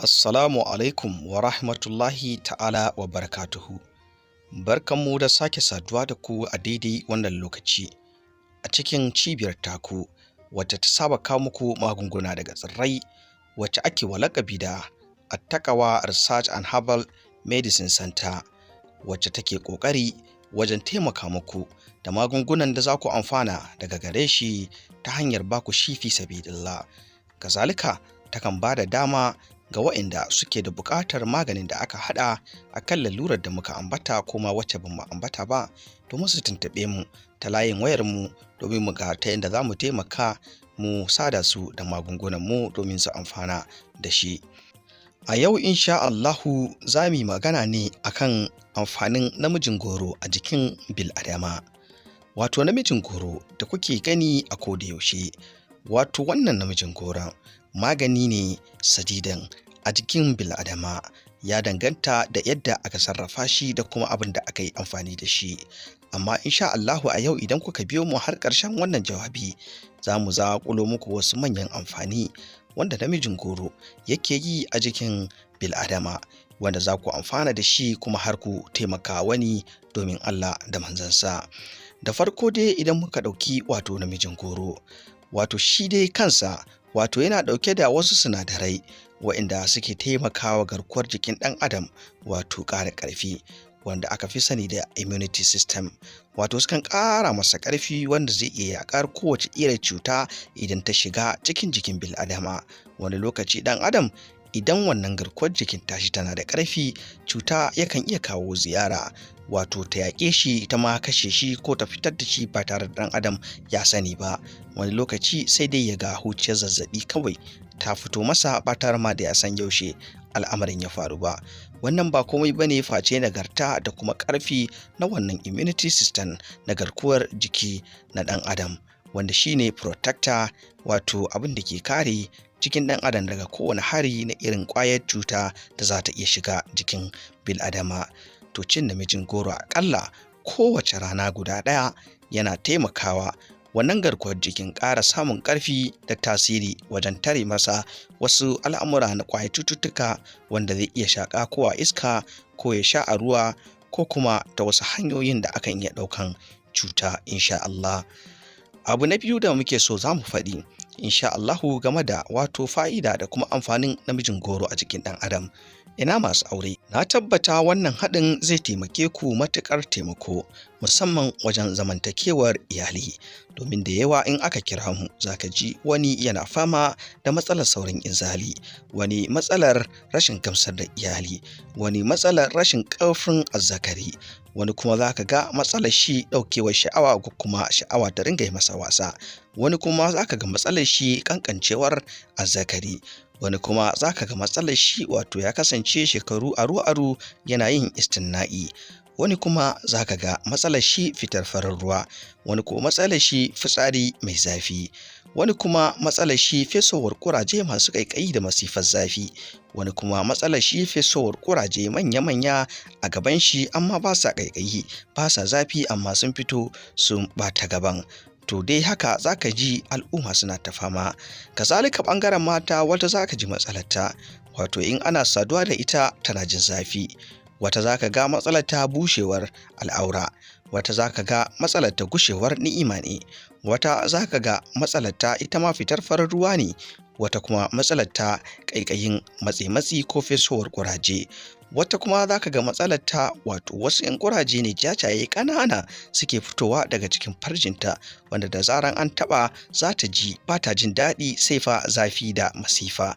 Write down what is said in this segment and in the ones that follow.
Assalamu alaikum wa rahmatullahi ta'ala wa barakatuhu. Barkanmu da sake saduwa da ku a daidai wannan lokaci a cikin cibiyar taku wacce ta saba kawo muku magunguna daga tsirrai wacce ake wa laƙabi da Attaqwa Research and Herbal Medicine Center, wacce take ƙoƙari wajen taimaka muku da magungunan da za ku amfana daga gare shi ta hanyar baku shi fi sabilillah. Kazalika takan ba da dama ga waɗanda suke da buƙatar maganin da aka haɗa a kan lalurar da muka ambata ko ma wacce ba mu ambata ba, domin su tuntuɓe mu ta layin wayarmu domin mu ga ta yadda za mu taimaka mu sada su da magungunan mu domin su amfana da shi. A yau insha Allahu za mu yi magana ne akan amfanin namijin goro a jikin bil'adama. Wato namijin goro da kuke gani a koda yaushe, wato wannan namijin goron magani ne sadidan a jikin bil'adama, ya danganta da yadda aka sarrafa shi da kuma abin da aka yi amfani da shi. Amma insha Allahu a yau idan kuka biyo mu har ƙarshen wannan jawabi, za mu zaƙulo muku wasu manyan amfani wanda namijin goro yake yi a jikin bil'adama, wanda za ku amfana da shi kuma har ku taimaka wani domin Allah da manzansa. Da farko dai idan muka ɗauki wato namijin goro, wato shi dai kansa wato yana ɗauke da wasu sinadarai waɗanda suke taimakawa garkuwar jikin ɗan adam wato ƙara ƙarfi, wanda aka fi sani da immunity system. Wato sukan ƙara masa ƙarfi wanda zai iya yaƙar kowace irin cuta idan ta shiga cikin jikin bil'adama. Wani lokaci ɗan adam idan wannan garkuwar jikin tashi tana da ƙarfi, cuta yakan iya kawo ziyara, wato ta yaƙe shi ta ma kashe shi ko ta fitar da shi ba tare da ɗan adam ya sani ba. Wani lokaci sai dai ya ga huciyar zazzaɓi kawai ta fito masa ba tare ma da ya san yaushe al'amarin ya faru ba. Wannan ba komai bane face nagarta da kuma ƙarfi na wannan immunity system na garkuwar jiki na ɗan adam, wanda shine protector, wato abin da ke kare jikin ɗan adam daga kowane hari na irin ƙwayar cuta da za ta iya shiga jikin bil'adama. To cin namijin goro aƙalla kowace rana guda ɗaya yana taimakawa wannan garkuwar jikin ƙara samun ƙarfi da tasiri wajen tare masa wasu al'amura na ƙwayar cututtuka wanda zai iya shaƙa ko a iska ko ya sha a ruwa ko kuma ta wasu hanyoyin da akan iya ɗaukan cuta insha Allah. Abu na biyu da muke so za mu faɗi insha Allahu game da wato fa'ida da kuma amfanin namijin goro a jikin ɗan adam. Ina masu aure, na tabbata wannan haɗin zai taimake ku matuƙar taimako, musamman wajen zamantakewar iyali, domin da yawa in aka kira mu zaka ji wani yana fama da matsalar saurin inzali, wani matsalar rashin gamsar da iyali, wani matsalar rashin ƙarfin azzakari, wani kuma zaka ga matsalar shi ɗaukewar sha'awa ko kuma sha'awa ta ringa yi masa wasa, wani kuma zaka ga matsalar shi ƙanƙancewar azzakari, wani kuma zaka ga matsalar shi wato ya kasance shekaru aru-aru yana yin istinna'i, wani kuma zaka ga matsalar shi fitar farin ruwa, wani kuma matsalar shi fitsari mai zafi, wani kuma matsalar shi fesowar kuraje masu ƙaiƙayi da masifar zafi, wani kuma matsalar shi fesowar kuraje manya-manya a gaban shi amma ba sa ƙaiƙayi, ba sa zafi amma sun fito sun ɓata gaban. To dai haka zaka ji al'umma suna ta fama. Kazalika ɓangaren mata wata zaka ji matsalarta, wato in ana saduwa da ita tana jin zafi, wata zaka ga matsalar ta bushewar al'aura, wata zaka ga matsalar ta gushewar ni'ima ne, wata zaka ga matsalar ta ita ma fitar farin ruwa ne, wata kuma matsalar ta ƙaiƙayin matsi ko fesowar kuraje, wata kuma zaka ga matsalar ta wato wasu 'yan kuraje ne jajaye ƙanana suke fitowa daga cikin farjinta, wanda da zaran an taɓa za ta ji ba ta jin daɗi sai fa zafi da masifa.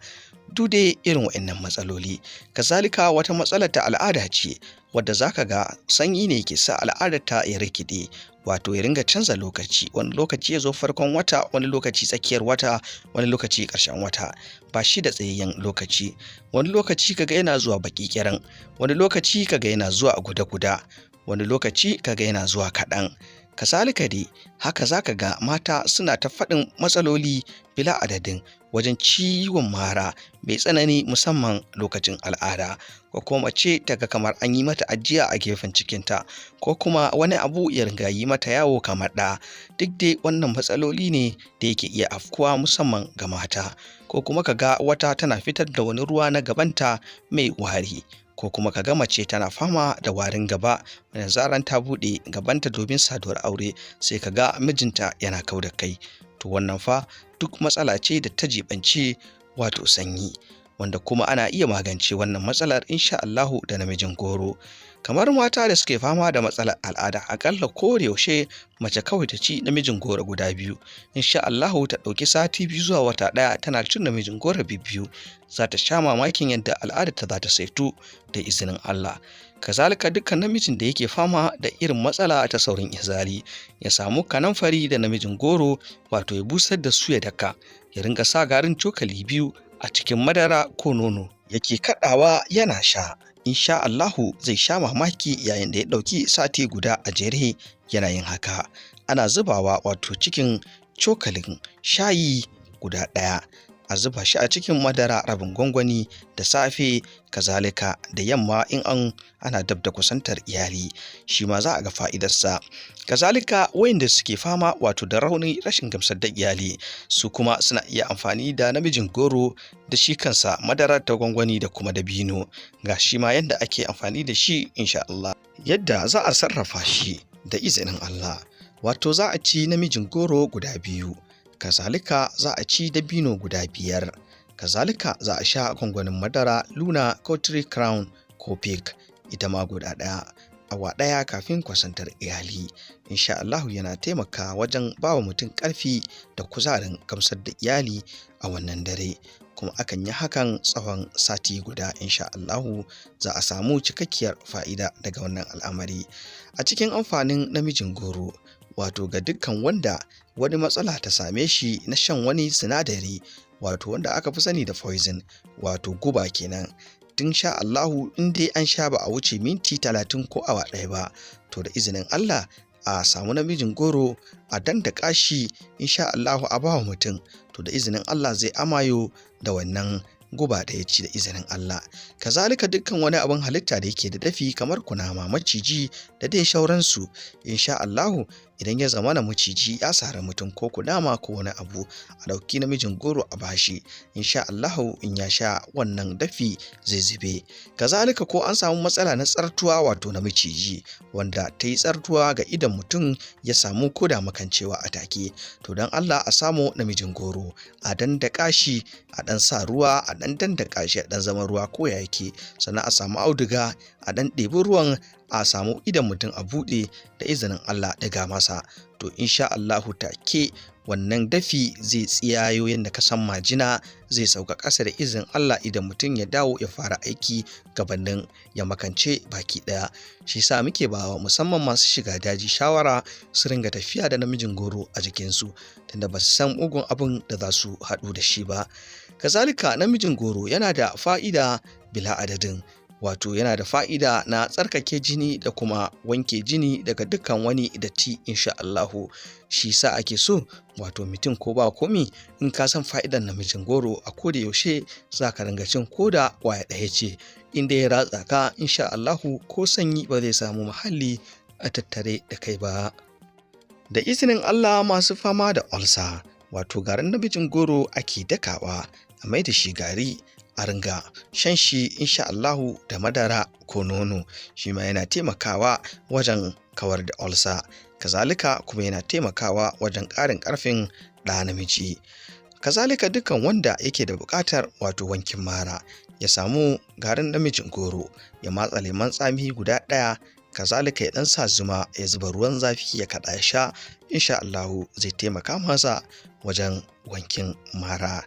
Dai irin waɗannan matsaloli. Kazalika wata matsalar ta al'ada ce, wadda zaka ga sanyi ne ke sa al'adar ta ya rikide, wato ya ringa canza lokaci, wani lokaci ya zo farkon wata, wani lokaci tsakiyar wata, wani lokaci ƙarshen wata, ba shi da tsayayyen lokaci. Wani lokaci kaga yana zuwa baƙi ƙiran, wani lokaci kaga yana zuwa guda-guda, wani lokaci kaga yana zuwa kaɗan. Kazalika dai haka zaka ga mata suna ta faɗin matsaloli bila adadin, wajen ciwon mara mai tsanani musamman lokacin al'ada, ko kuma mace ta ga kamar an yi mata ajiya a gefen cikinta, ko kuma wani abu ya ringa yi mata yawo kamar ɗa. Duk dai wannan matsaloli ne da yake iya afkuwa musamman ga mata, ko kuma ka ga wata tana fitar da wani ruwa na gabanta mai wari, ko kuma ka ga mace tana fama da warin gaba da zaran ta buɗe gabanta domin saduwar aure sai ka ga mijinta yana kau da kai. To wannan fa duk matsala ce da ta jibanci wato sanyi, wanda kuma ana iya magance wannan matsalar insha Allahu da namijin goro. Kamar mata da suke fama da matsalar al'ada, akalla ko da yaushe mace kawai ta ci namijin goro guda biyu, insha Allahu ta ɗauki sati 2 zuwa wata ɗaya tana cin namijin goro biyu, za ta sha mamakin yadda al'adarta za ta saitu da izinin Allah. Kazalika dukkan namijin da yake fama da irin matsala ta saurin inzali, ya samu kanamfari da namijin goro wato ya busar da su ya daka, ya ringa sa garin cokali 2 a cikin madara ko nono yake kaɗawa yana sha. Insha Allahu zai sha mamaki yayin da ya ɗauki sati guda a jere yana yin haka. Ana zubawa wato cikin cokalin shayi guda ɗaya, a zuba shi a cikin madara rabin gwangwani da safe, kazalika da yamma in ana dab da kusantar iyali, shi ma za a ga fa'idarsa. Kazalika wayanda suke fama wato da rauni rashin gamsar da iyali, su kuma suna iya amfani da namijin goro da shi kansa madarar ta gwangwani da kuma dabino. Ga shi ma yadda ake amfani da shi insha Allah. Yadda za a sarrafa shi da izinin Allah, wato za a ci namijin goro guda 2, kazalika za a ci dabino guda 5, kazalika za a sha gwangwanin madara Luna ko 3 Crown ko Peak ita ma guda 1 awa ɗaya kafin kwasantar iyali. Insha Allahu yana taimaka wajen bawa mutum ƙarfi da kuzarin gamsar da iyali a wannan dare, kuma akan yi hakan tsawon sati guda. Insha Allahu za a samu cikakkiyar fa'ida daga wannan al'amari. A cikin amfanin namijin goro, wato ga dukkan wanda wani matsala ta same shi na shan wani sinadari wato wanda aka fi sani da poison wato guba kenan, insha Allahu in dai an sha ba a wuce minti 30 ko awa 1 ba, to da izinin Allah a samu namijin goro a dandaka shi insha Allahu a bawa mutum, to da izinin Allah zai amayo da wannan guba da ya ci da izinin Allah. Kazalika dukkan wani abin halitta da yake da dafi kamar kunama, maciji da dai shauransu, insha Allahu idan ya zama na maciji ya sare mutum ko kunama ko wani abu, a ɗauki namijin goro a bashi, insha Allahu in ya sha wannan dafi zai zube. Kazalika ko an samu matsala na tsartuwa wato na maciji wanda ta yi tsartuwa ga idon mutum ya samu koda makancewa a take, to don Allah a samu namijin goro a dandaka shi, a ɗan sa ruwa a ɗan dandaka shi a ɗan zama ruwa ko ya yake, sannan a samu auduga a ɗan ɗebi ruwan a samu idon mutum a buɗe da izinin Allah ɗiga masa, to insha Allahu take wannan dafi zai tsiyayo yadda ka san majina, zai sauka ƙasa da izinin Allah idan mutum ya dawo ya fara aiki gabanin ya makance baki ɗaya. Shi sa muke bawa musamman masu shiga daji shawara su ringa tafiya da namijin goro a jikinsu, tunda ba su san mugun abin da za su haɗu da shi ba. Kazalika namijin goro yana da fa'ida bila adadin, wato yana da fa'ida na tsarkake jini da kuma wanke jini daga dukkan wani datti insha Allahu. Shi sa ake so wato mutum ko ba komi in ka san fa'idan namijin goro a koda yaushe za ka ringa cin koda kwaya ɗaya ce, inda ya ratsa ka insha Allahu ko sanyi ba zai samu muhalli a tattare da kai ba. Da izinin Allah masu fama da ulcer, wato garin namijin goro ake dakawa a mai da shi gari a ringa shan shi insha Allahu da madara ko nono, shi ma yana taimakawa wajen kawar da ulcer. Kazalika kuma yana taimakawa wajen ƙarin ƙarfin ɗa namiji. Kazalika dukkan wanda yake da buƙatar wato wankin mara ya samu garin namijin goro ya matsa lemon tsami guda 1, kazalika ya ɗan sa zuma ya zuba ruwan zafi ya kaɗa ya sha, insha Allahu zai taimaka masa wajen wankin mara.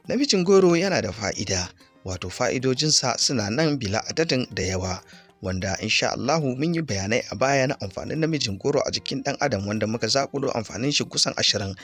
Namijin goro yana da fa'ida, wato fa'idojinsa suna nan bila adadin da yawa, wanda insha Allahu mun yi bayanai a baya na amfanin namijin goro a jikin ɗan adam, wanda muka zaƙulo amfanin shi kusan 28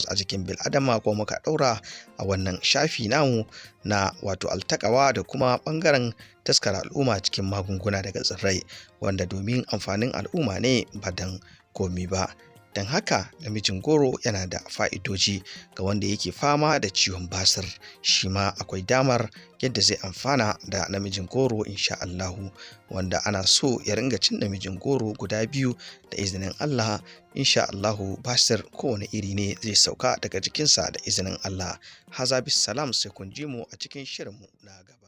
a jikin bil'adama ko muka ɗaura a wannan shafi namu na wato altakawa da kuma ɓangaren taskar al'umma cikin magunguna daga tsirrai, wanda domin amfanin al'umma ne ba dan komi ba. Don haka namijin goro yana da fa'idoji ga wanda yake fama da ciwon basir, shi ma akwai damar yadda zai amfana da namijin goro insha Allahu, wanda ana so ya ringa cin namijin goro guda 2 da izinin Allah. Insha Allahu basir kowane iri ne zai sauka daga jikinsa da izinin Allah. Haza bis salam, sai kun ji mu a cikin shirinmu na gaba.